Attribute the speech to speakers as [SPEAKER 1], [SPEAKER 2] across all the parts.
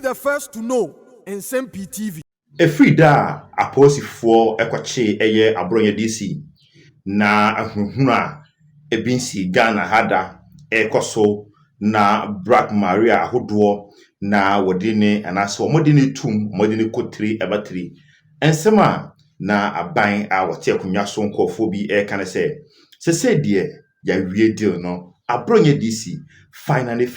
[SPEAKER 1] the first to know. Nsem-Pii TV.
[SPEAKER 2] Efrida aposifo ekwache eye Abronye Dc na ahunhuna ebinsi Ghana hada ekoso na Black Maria ahodoɔ na wodine anase omodine tum omodine kotri ebatri ensema na aban a wote akunwa so nkofo bi eka ne se de ya wie deal no Abronye Dc finally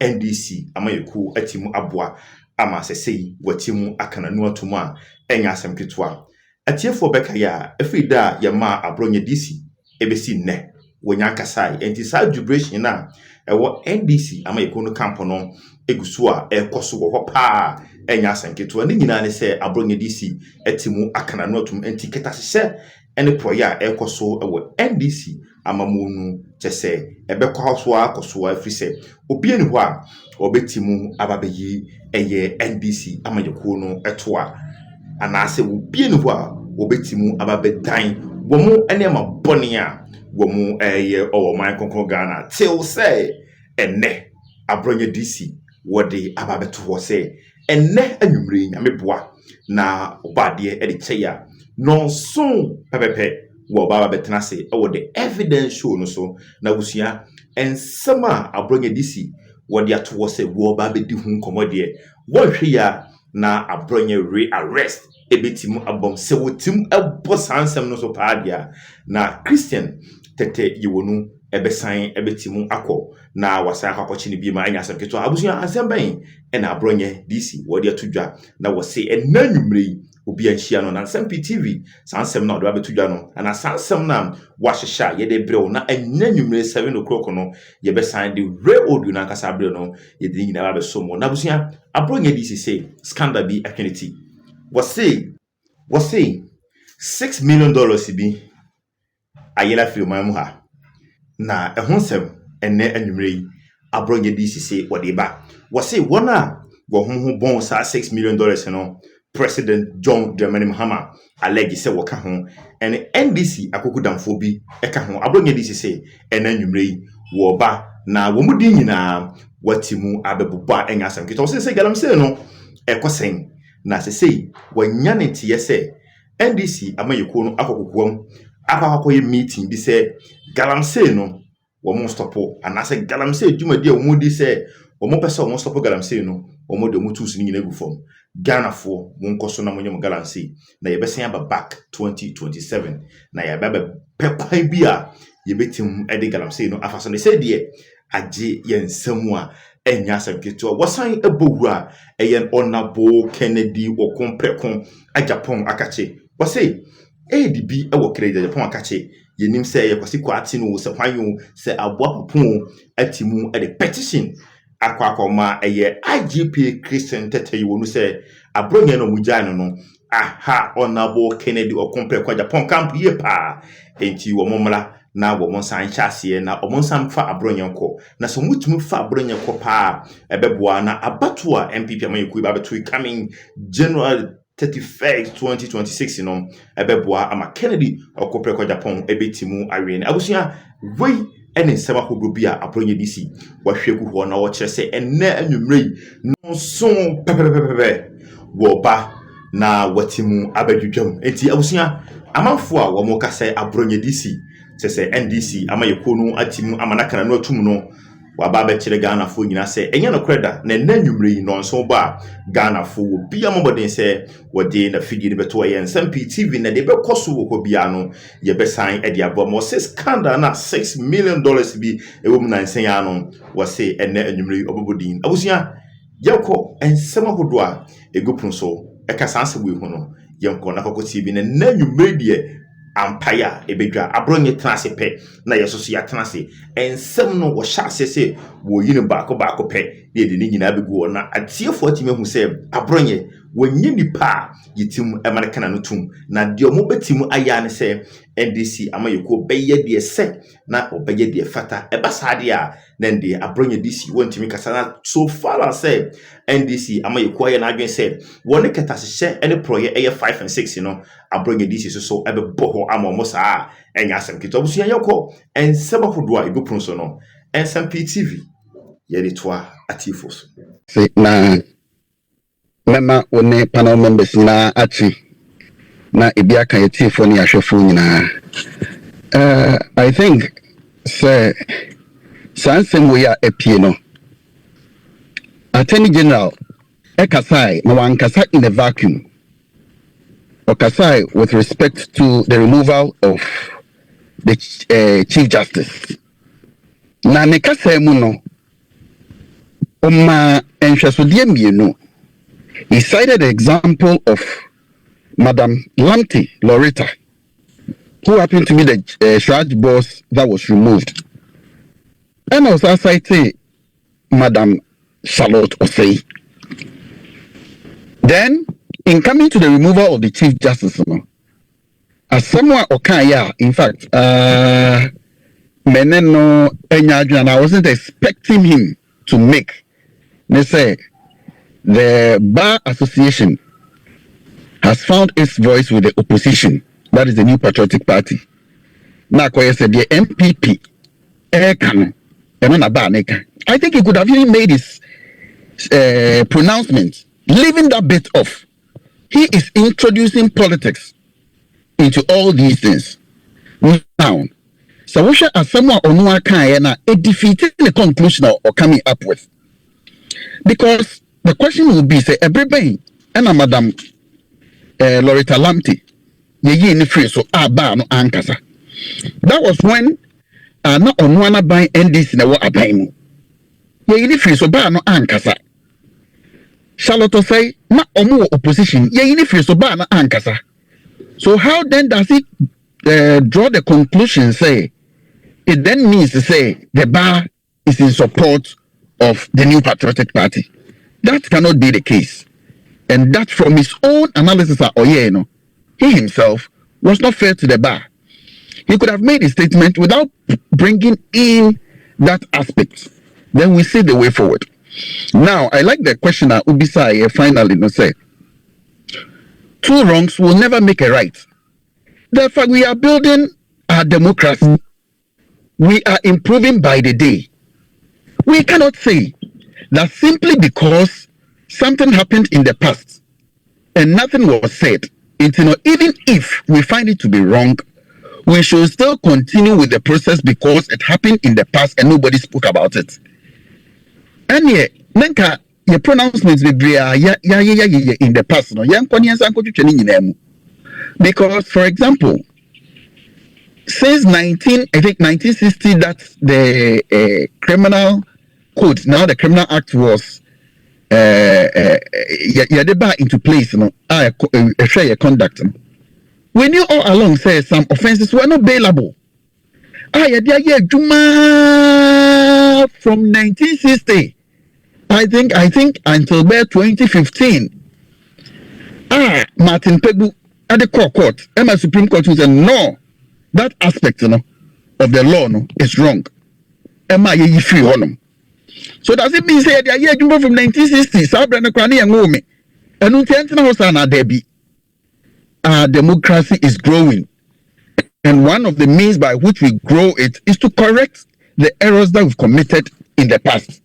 [SPEAKER 2] NDC amayeku atimu aboa ama sesei watimu akananu atumu a enya asem ketwa atiefo beka ya efrida ya ma Abronye Dc ebesi nne wonya kasai enti sa jubilation na ewo NDC amayeku no campo no egusu a ekoso wo pa enya asem ketwa ni nyina ne se Abronye Dc atimu akananu atum enti ketahye ene proya ekoso ewo NDC amamonu chese ebekwa so akoso afrise obie ni ho a obetimu ababeyi eye NDC amayeko no etoa anase obie ni ho a obetimu ababedan womu ene ma boni a womu eye owoman konkon Ghana till say enne Abronye Dc wode ababeto ho say enne anwumre nyameboa na obade e de cheya non son pepepe wo baba betena se wo the evidence show no so na busua ensema Abronye Dc wo de ato se wo baba di hu nkomode wo hwe ya na Abronye re-arrest ebetimu abom se wotim ebo sansem no so paadia na Christian tete yiwonu ebesan ebetimu akọ na wasa akọkọchi ni bi ma anya asem keto abusua asem ben na Abronye Dc wo de atodwa na wo se enanwumre obi anhia no na Nsem-Pii TV sansem na do abetudwa no ana sansem na wahehya ye de brew na enanwumre 7 o'clock no ye be sign the real audio na kasa brew no ye de nyina ba somo na busia Abronye Dc say scandal bi affinity was say $6 million bi ayela fi man mu ha na ehonsem enne anwumre yi Abronye Dc say wode ba was say wona go ho bon sa $6 million no President John Dramani Mahama allege se woka ho and NDC akokudamfo bi eka ho Abronye Dc say enanwumre yi wo ba na wo mudi nyina watimu abebubwa enya asam kito se galamse no ekosen na se wanya ne tie se NDC amayeko no akokokuam akokoye meeting bi se galamse no wo mo stopo anase galamse dwumadi a wo mudi se wo mo pese wo mo stopo galamse no wo mo de mo tusu nyina gu fom Ghana for munkoso na monyem galamse na yebesen aba back 2027 na yababa pekwan bi a yebetim ede galamse no afaso ne se de age yensemu a enya asabketo wasan ebowura eyen onabo Kennedy okomprekon Japan akache wase ADB ewo krede Japan akache yenim se yekwasi kwati no se hwanyo se aboa popon atimu ede petition akwa eye IGP Christian tete yiwonu se Abronye no mujano no aha onabo Kennedy okomprekon Japan camp ye pa enti wo momla na wo monsan chase na omonsan fa Abronye nko na so mutumi fa Abronye nko pa ebeboa na abatu a MPP amayeku ba betu coming January 31st 2026 no ebeboa ama Kennedy okomprekon Japan ebetimu awe na abusua wei ene nsema hodo bia Abronye Dc wahweku ho na wo kire se enne anwumre no so pepepepe wo ba na watimu abadwudwam enti abusua amanfo a wo mo ka se Abronye Dc se NDC amayeko no atimu amanaka no atum no waba ba kire Ghana fo nyina se enye no kreda na nanwumre no nso ba Ghana fo obi amobodin se wode na figi ne beto ye Nsem-Pii TV na de be koso wo bia no ye be sign e de abo mo se scandal na $6 million bi ewo mu na nsen ya no wo se enne anwumre obobodin abusua yeko ensema hodo a egopun so eka sanse bu hu no yenko na kokoti TV na nanwumre de ampaya ebedwa Abronye tenase pe na yesoso ya tenase ensem no wo hyase se wo yini baako pe de de nyina begu na atiefo atime hu se Abronye wonye nipa yitim emareka no tum na de omo betimu aya ne se NDC amayeko beye de se na obeye de fata ebasade a na de Abronye Dc wontimi kasa na so far as say NDC amayeko aya na adwen se woni ketasehye ene proye eye 5 and 6 no Abronye Dc so ebebo ho amomo saa enya asem kito busuya yeko enseba hodo a egopun so no Nsem-Pii TV ye de toa atifos
[SPEAKER 3] na mema one panel members na achi na ebi aka yetifo ni ahwefo nyina. I think say sansem we are apie no Attorney General ekasai na wankasa in a vacuum. Okasai with respect to the removal of the Chief Justice. Na ne kasa mu no Oma enhwesodie mienu. He cited the example of Madam Lamte Loretta, who happened to be the charge boss that was removed. And also cited Madam Charlotte Osei. Then, in coming to the removal of the Chief Justice, as someone Okaya, in fact, Meneno Enyadran, I wasn't expecting him to make. They say the Bar Association has found its voice with the opposition, that is the New Patriotic Party. Now, I said the MPP, I think he could have even made his pronouncement, leaving that bit off. He is introducing politics into all these things. Now, so we as someone on one kind of defeating the conclusion or coming up with. Because the question will be, say, everybody, and Madam Loretta Lamte, ye in the free, so no ankasa. That was when not on one by NDC na wa abaimu. Ye in the free, so no ankasa. Charlotte say, not omu opposition, ye in the free, so no ankasa. So how then does it draw the conclusion, say, it then means to say the bar is in support of the New Patriotic Party? That cannot be the case. And that from his own analysis of Oyeno, he himself was not fair to the bar. He could have made a statement without bringing in that aspect. Then we see the way forward. Now, I like the question that Ubisai finally say, two wrongs will never make a right. Therefore, we are building our democracy. We are improving by the day. We cannot say that simply because something happened in the past and nothing was said, even if we find it to be wrong, we should still continue with the process because it happened in the past and nobody spoke about it. And yet, Nenka, your pronouncements be in the past, no? Because, for example, since 1960, that's the criminal code. Now the criminal act was into place, share conduct. We knew all along, say some offenses were not bailable. From 1960, I think until 2015. Martin Pegu at the court, Emma Supreme Court said no, that aspect of the law is wrong. Emma ye free honum. So does it mean say the year from 1960, Sabrina Krani and Women, and Untentina Debbie? Our democracy is growing. And one of the means by which we grow it is to correct the errors that we've committed in the past.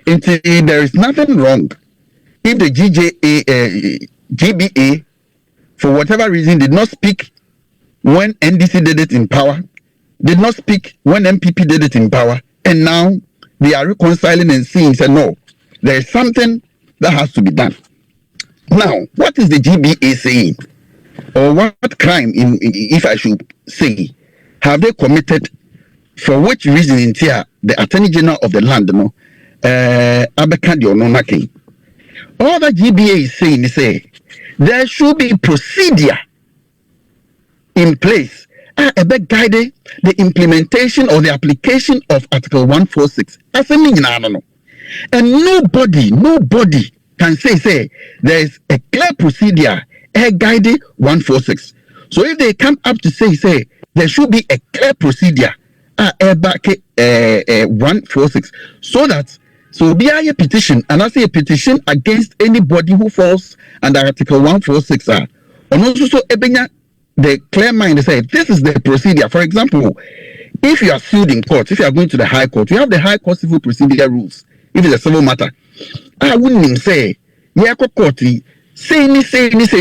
[SPEAKER 3] There is nothing wrong if the GBA, for whatever reason, did not speak when NDC did it in power, did not speak when MPP did it in power, and now they are reconciling and seeing, say, no, there is something that has to be done. Now, what is the GBA saying? Or what crime, if I should say, have they committed, for which reason in here, the Attorney General of the land, Abekandi Ononake? All that GBA is saying is, there should be procedure in place guide the implementation or the application of Article 146. That's a meaning, I don't know. And nobody can say there is a clear procedure guide 146. So if they come up to say there should be a clear procedure 146, so be a petition, and I say a petition against anybody who falls under Article 146 and also the clear mind say this is the procedure. For example, if you are sued in court, if you are going to the High Court, you have the High Court civil procedure rules. If it's a civil matter, I wouldn't even say yeah court say any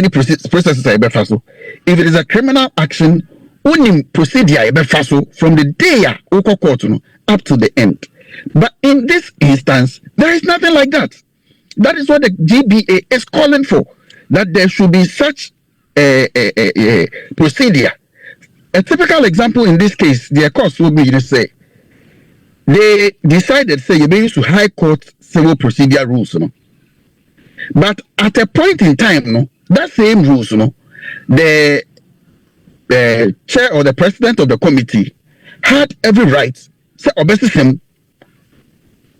[SPEAKER 3] processes I befa so. If it is a criminal action, only procedure I befa so from the day court up to the end. But in this instance, there is nothing like that. That is what the GBA is calling for, that there should be such a procedure. A typical example in this case, the courts will be to say, they decided, say, you use to High Court civil procedure rules, But at a point in time, that same rules, the chair or the president of the committee had every right, say, obviously, him,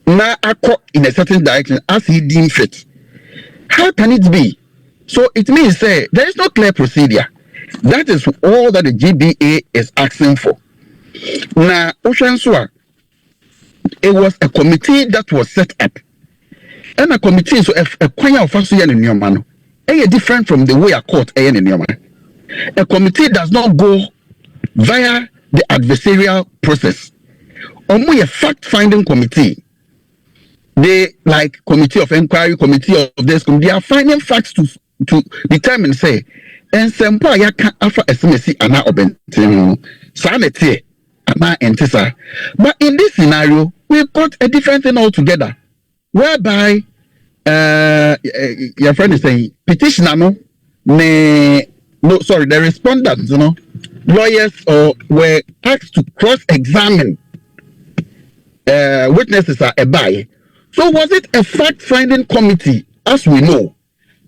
[SPEAKER 3] now in a certain direction as he deemed fit. How can it be? So it means there is no clear procedure. That is all that the GBA is asking for. Now, Oshansua, it was a committee that was set up. And a committee, so a choir of us in your man, different from the way a court in your man. A committee does not go via the adversarial process. Only a fact-finding committee. They like committee of inquiry, committee of this, they are finding facts to determine, say, Nsem-Pii ya can offer SMSC ana obenten sanity ana entisa. But in this scenario, we've got a different thing altogether, whereby your friend is saying petitioner the respondents, lawyers were asked to cross-examine witnesses are a buy. So was it a fact-finding committee, as we know?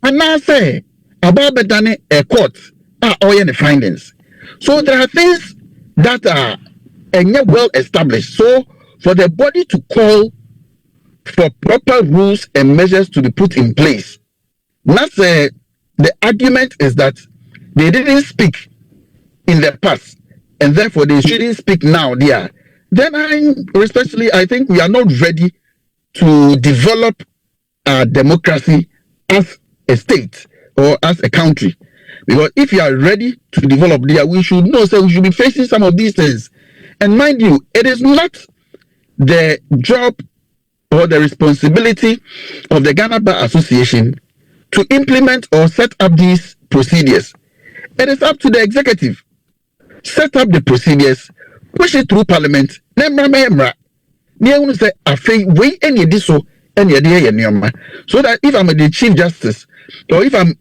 [SPEAKER 3] And now say about Bedane a court are all the findings. So there are things that are well established. So for the body to call for proper rules and measures to be put in place, that's the argument is that they didn't speak in the past, and therefore they shouldn't speak now. There, then I think we are not ready to develop our democracy as a state or as a country. Because if you are ready to develop there, we should know, so we should be facing some of these things. And mind you, it is not the job or the responsibility of the Ghana Bar Association to implement or set up these procedures. It is up to the executive. Set up the procedures, push it through parliament, say we any this so any so that if I'm the chief justice or if I'm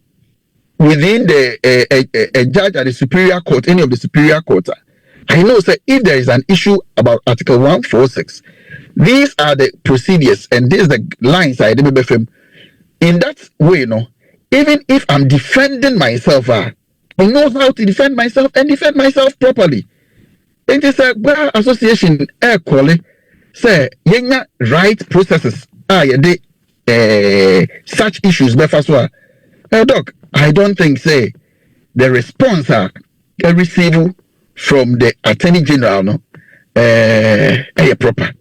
[SPEAKER 3] within a judge at the superior court, any of the superior courts, I know that if there is an issue about Article 146, these are the procedures and these are the lines I did from. In that way, even if I'm defending myself, I know how to defend myself and defend myself properly. It is a bar association quality. Say, yenga right processes such issues before. Doc, I don't think say the response are received from the Attorney General proper.